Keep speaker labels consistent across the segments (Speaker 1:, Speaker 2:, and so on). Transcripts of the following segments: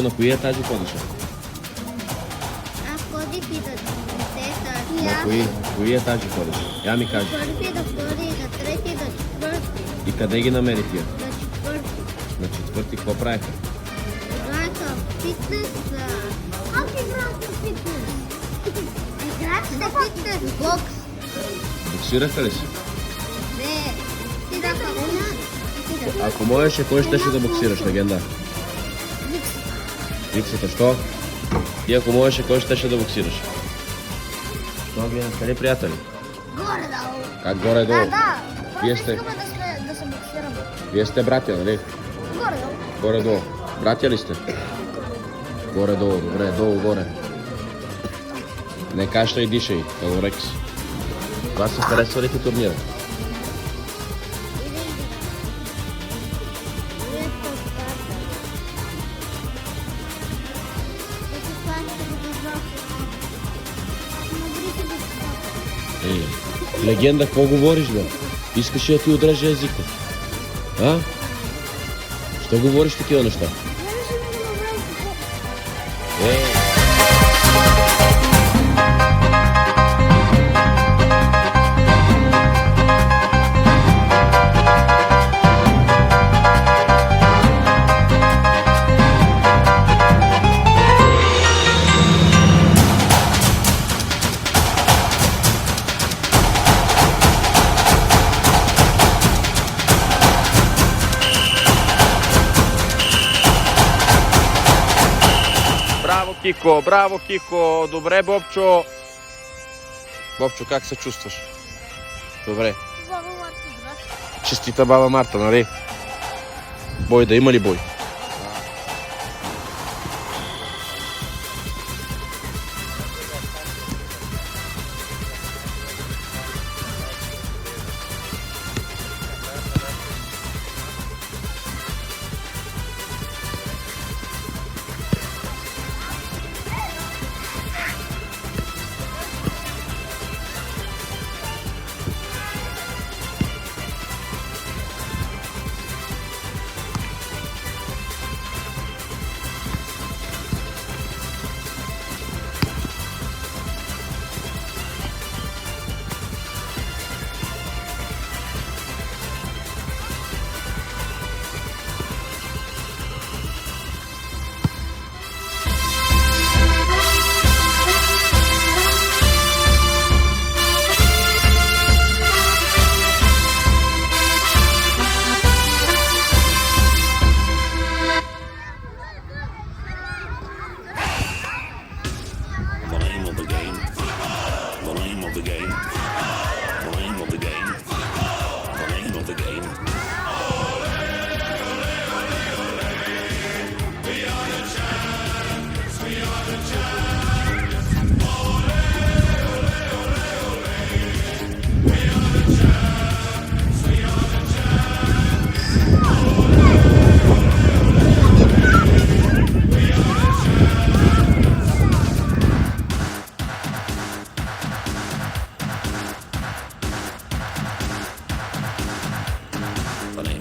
Speaker 1: Кико, на кои етажи ходиш?
Speaker 2: Аз ходих и до 10
Speaker 1: На кои етажи ходиш? Я ми кажи.
Speaker 2: Първи, до втори, до трети, до четвърти.
Speaker 1: И къде ги намери тия?
Speaker 2: До четвърти.
Speaker 1: На четвърти какво правиха?
Speaker 2: Играеха в фитнес. Как играете в фитнес? Играете в фитнес бокс.
Speaker 1: Боксираха ли си?
Speaker 2: Не. Ти даха една.
Speaker 1: Ако можеше, кой щеше да боксираш, легенда? Виксата, що? Ти ако можеше, кой щеше да боксираш? Що ги къде приятели?
Speaker 2: Горе-долу.
Speaker 1: Как горе-долу?
Speaker 2: Да.
Speaker 1: Вие
Speaker 2: Просто
Speaker 1: сте,
Speaker 2: искаме да се боксираме.
Speaker 1: вие сте братя, нали?
Speaker 2: Горе-долу.
Speaker 1: Горе-долу. Братя ли сте? Горе-долу, добре, долу-горе. Не кашляй, дишай, Елорекс. Това се харесва ли ти турнира? Ей, легенда, какво говориш, бе? Искаш ли да ти отрежа езика? А? Що говориш такива неща? Ей! Браво, Кико! Добре, Бобчо! Бобчо, как се чувстваш? Добре. Честита баба Марта, нали? Бой, да има ли бой?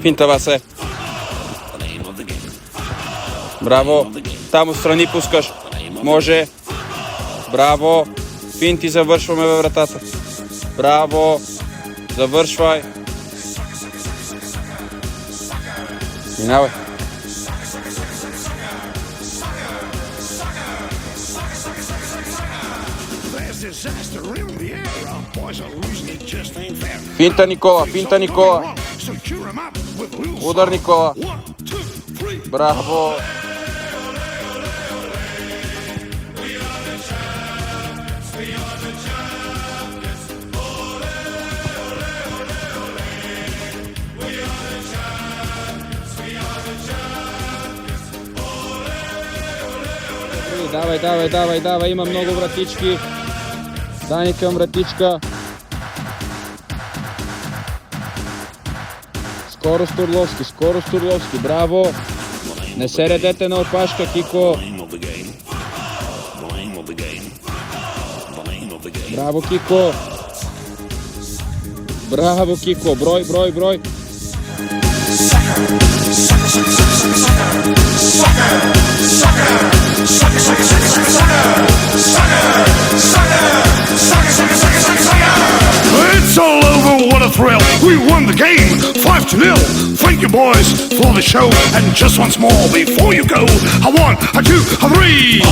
Speaker 1: Финта, Васе. Браво. Там отстрани пускаш. Може. Браво. Финти, завършваме във вратата. Браво. Завършвай. Минавай. Финта, Никола. Финта, Никола. Удар, Никола. Браво. Давай, има много вратички. Дани към вратичка. Скоро Стурловски, браво! Не се редете на опашка, Кико! Браво, Кико! Брой!
Speaker 3: It's all over, what a thrill. We won the game, 5-0. Thank you, boys, for the show. And just once more before you go, a 1, a 2, a 3.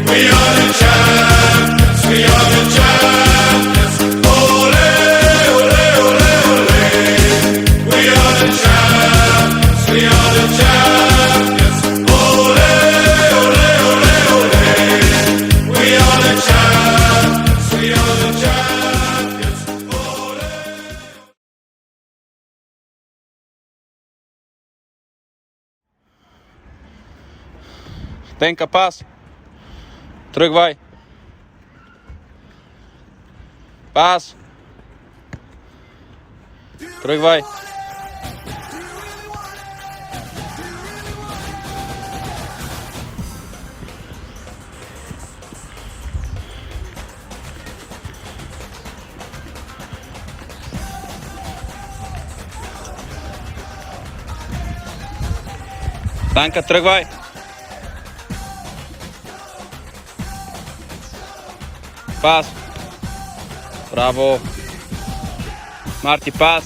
Speaker 4: We are the champions, we are the champions. Ole, ole, ole, ole. We are the champions, we are the champions. Ole, ole, ole, ole. We are the champions, we are the champions. Ole.
Speaker 1: Пенка, пас. Тръгвай. Пас. Тръгвай. Танка, тръгвай. Пас. Браво. Марти, пас.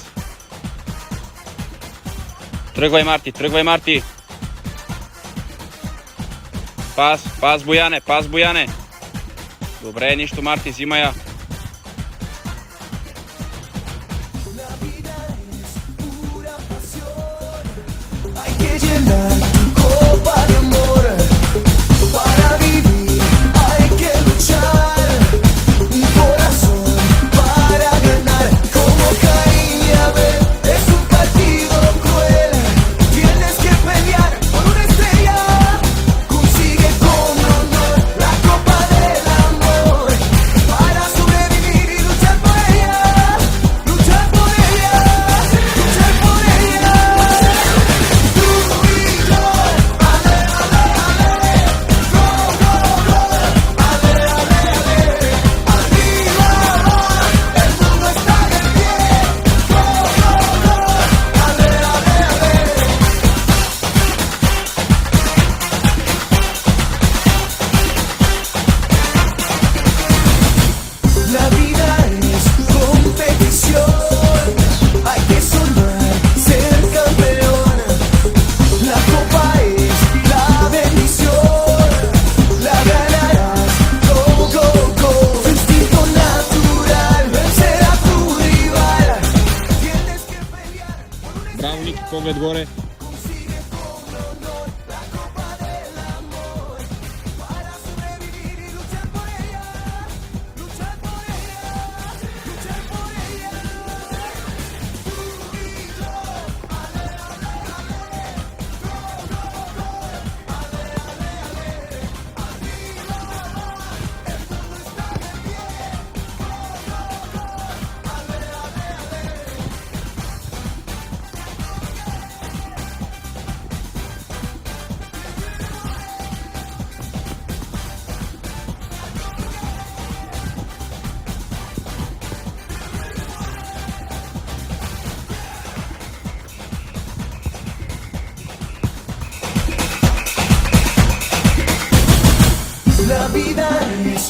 Speaker 1: Тръгвай, Марти, тръгвай, Марти. Пас, пас, Бояне, пас, Бояне. Добре, нищо, Марти, взима я.
Speaker 5: Hay que llenar tu copa de amor. Para vivir hay que luchar. Un corazón para ganar. Como Caín y Abel, es un partido cruel. Tienes que pelear por una estrella. Consigue con honor la copa del amor. Para sobrevivir y luchar por ella. Luchar por ella. Luchar por ella. Tú y yo, ale, ale, ale, go, go, go, ale, ale, ale, arriba va, el mundo está de pie, go, go, go, ale, ale, ale. La vida es competición, hay que soñar, ser campeón. La copa es la bendición, la ganarás, go, go, go. Tu instinto natural, vencer a tu rival. Tienes que pelear por una
Speaker 1: Браво, Ники, поглед горе.
Speaker 5: consigue con honor la copa del amor. Para sobrevivir y luchar por ella, luchar por ella, luchar por ella. Tú y yo, ale, ale, ale, go, go, go, ale, ale, ale, arriba va, el mundo está de pie, go, go, go, ale, ale, ale. La vida es